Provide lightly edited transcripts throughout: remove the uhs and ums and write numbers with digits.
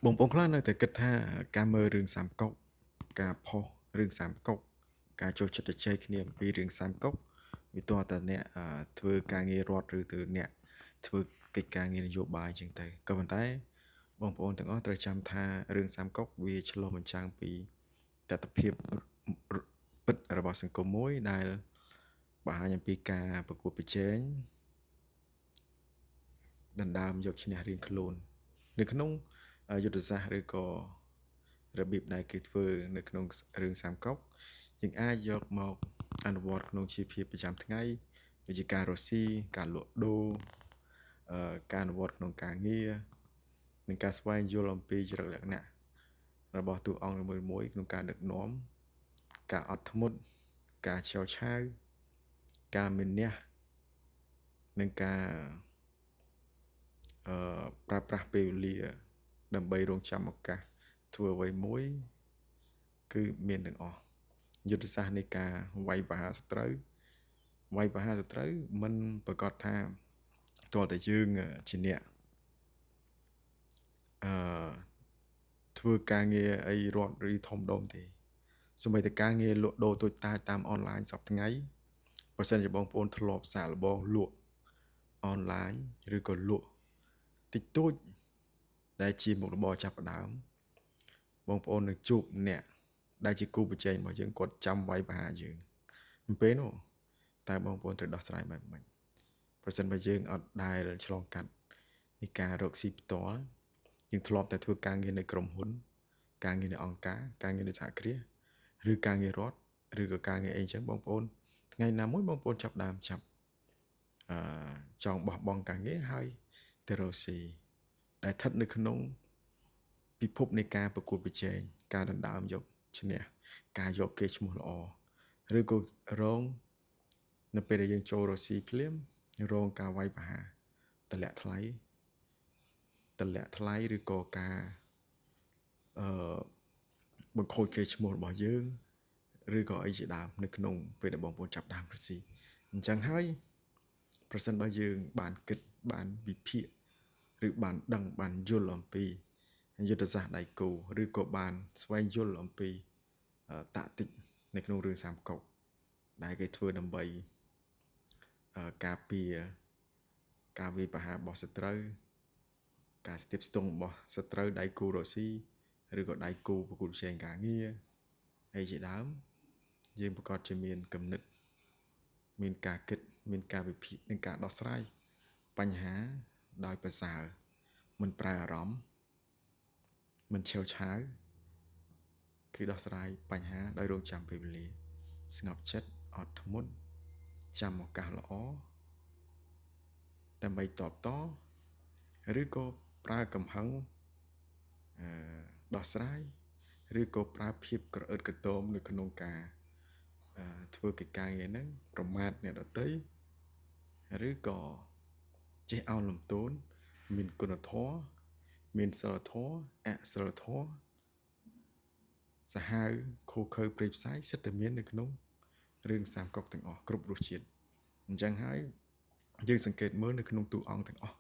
បងប្អូនខ្លះនៅតែគិតថាការមើលរឿងសាមកុកការផុសរឿងសាមកុកការចូលចិត្តជជែកគ្នាអំពីរឿងសាមកុកវាទាល់តែអ្នកធ្វើការងាររដ្ឋឬទៅអ្នកធ្វើកិច្ចការងារនយោបាយអញ្ចឹងទៅក៏ប៉ុន្តែបងប្អូនទាំងអស់ត្រូវចាំថារឿងសាមកុកវាឆ្លុះបញ្ចាំងពីទស្សនវិជ្ជាពិតរបស់សង្គមមួយដែលបង្ហាញអំពីការប្រកួតប្រជែងដណ្ដើមយកឈ្នះរៀងខ្លួននៅក្នុងយុទ្ធសាស្ត្រឬក៏របៀបដែលគេធ្វើនៅក្នុងរឿងសាមកុកយើងអាចយកមកអនុវត្តក្នុងជីវភាពប្រចាំថ្ងៃដូចជាការរកស៊ីការលក់ដូរការអនុវត្តក្នុងការងារនិងការស្វែងយល់អំពីចរិតលក្ខណៈរបស់តួអង្គនីមួយៗក្នុងការដឹកនាំការអត់ធ្មត់ការឆេវឆាវការមានះនិងការប្រើប្រាស់ពេលវេលាដើម្បីរង់ចាំឱកាសធ្វើអ្វីមួយគឺមានទាំងអស់យុទ្ធសាស្ត្រនៃការវាយប្រហារសត្រូវមិនប្រកាសថាទាល់តែយើងជាអ្នកអឺធ្វើការងារអីរដ្ឋឬធំដុំទេសូម្បីតែការងារលក់ដូរតូចតាចតាមអនឡាញសប្តាហ៍ថ្ងៃបើសិនជាបងប្អូនធ្លាប់សាកល្បងលក់អនឡាញឬក៏លក់តិចតួចដែលជាមុខរបរចាប់ផ្ដើមបងប្អូននឹងជួបអ្នកដែលជាគូប្រជែងរបស់យើងគាត់ចាំវាយប្រហារយើងពីពេលនោះតើបងប្អូនត្រូវដោះស្រាយបែបម៉េចប្រសិនបើយើងអត់ដែលឆ្លងកាត់នៃការរកស៊ីផ្ទាល់យើងធ្លាប់តែធ្វើការងារនៅក្រុមហ៊ុនការងារនៅអង្គការការងារនៅសហគ្រាសឬការងាររដ្ឋឬក៏ការងារអីចឹងបងប្អូនថ្ងៃណាមួយបងប្អូនចាប់ដើមចាប់អឺចង់បោះបង់ការងារហើយទៅរកស៊ីដែលស្ថិតនៅក្នុងពិភពនៃការប្រកួតប្រជែងការដណ្ដើមយកឈ្នះការយកគេឈ្មោះល្អឬក៏រងនៅពេលដែលយើងចូលរកស៊ីភ្លាមរងការវាយប្រហារតម្លាក់ថ្លៃឬក៏ការអឺបង្ខូចគេឈ្មោះរបស់យើងឬក៏អីជាដើមនៅក្នុងពេលដែលបងប្អូនចាប់ដើមរកស៊ីអញ្ចឹងហើយប្រសិនបើយើងបានគិតបានវិភាគឬបានដឹងបានយល់អំពីយុទ្ធសាស្ត្រដៃគូឬក៏បានស្វែងយល់អំពីតាក់ទិកនៅក្នុងរឿងសាមកុកដែលគេធ្វើដើម្បីការពារការវាយប្រហាររបស់សត្រូវការស្ទាបស្ទង់របស់សត្រូវដៃគូរកស៊ីឬក៏ដៃគូប្រកួតប្រជែងការងារអីជាដើមយើងប្រកាសជាមានគំនិតមានការគិតមានការវិភាគនិងការដោះស្រាយបញ្ហាដោយប្រសើរមិនប្រែអារម្មណ៍មិនឆេវឆាវគឺដោះស្រាយបញ្ហាដោយរង់ចាំពេលវេលាស្ងប់ចិត្តអត់ធ្មត់ចាំឱកាសល្អដើម្បីតបតឬក៏ប្រើកំហឹងអឺដោះស្រាយឬក៏ប្រើភាពក្រអឺតក្រទមនៅក្នុងការធ្វើកិច្ចការងារហ្នឹងប្រមាថអ្នកដទៃឬក៏ចេះអោនលំទោនមានគុណធម៌មានសិលធម៌អសិលធម៌សាហាវខូខើព្រៃផ្សាយសិតតែមាននៅក្នុងរឿងសាមកុកទាំងអស់គ្រប់រសជាតិអញ្ចឹងហើយយើងសង្កេតមើលនៅក្នុងតួអង្គទាំងអស់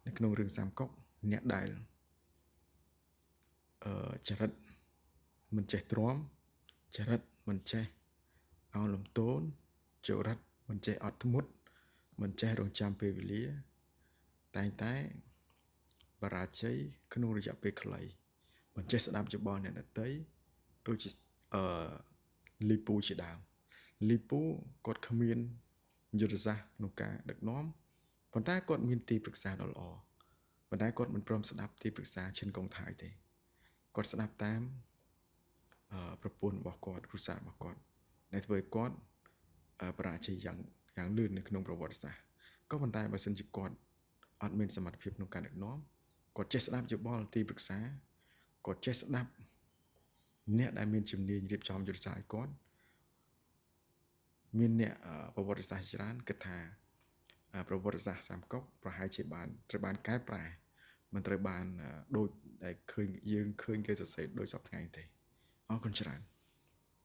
នៅក្នុងរឿងសាមកុកអ្នកដែលចរិតមិនចេះទ្រាំចរិតមិនចេះអោនលំទោនចរិតមិនចេះអត់ធ្មត់មិនចេះរង់ចាំពេលវេលាតែងតែបរាជ័យក្នុងរយៈពេលខ្លីមិនចេះស្ដាប់យោបល់អ្នកដទៃដូចជាអឺលីពូជាដើមលីពូគាត់គ្មានយុទ្ធសាស្ត្រក្នុងការដឹកនាំប៉ុន្តែគាត់មានទីប្រឹក្សាដ៏ល្អប៉ុន្តែគាត់មិនព្រមស្ដាប់ទីប្រឹក្សាឈិនកុងថៃទេគាត់ស្ដាប់តាមប្រពន្ធរបស់គាត់គ្រួសាររបស់គាត់ដែលធ្វើឲ្យគាត់បរាជ័យយ៉ាងលឿននៅក្នុងប្រវត្តិសាស្ត្រក៏ប៉ុន្តែបើសិនជាគាត់អត់មានសមត្ថភាពក្នុងការដឹកនាំគាត់ចេះស្ដាប់យោបល់ទីប្រឹក្សាគាត់ចេះស្ដាប់អ្នកដែលមានជំនាញរៀបចំយុទ្ធសាស្ត្រឲ្យគាត់មានអ្នកប្រវត្តិសាស្ត្រច្រើនគិតថាប្រវត្តិសាស្ត្រសាមកុកប្រហែលជាត្រូវបានកែប្រែមិនត្រូវបានដូចដែលឃើញយើងឃើញគេសរសេរដូចសពថ្ងៃទេអរគុណច្រើន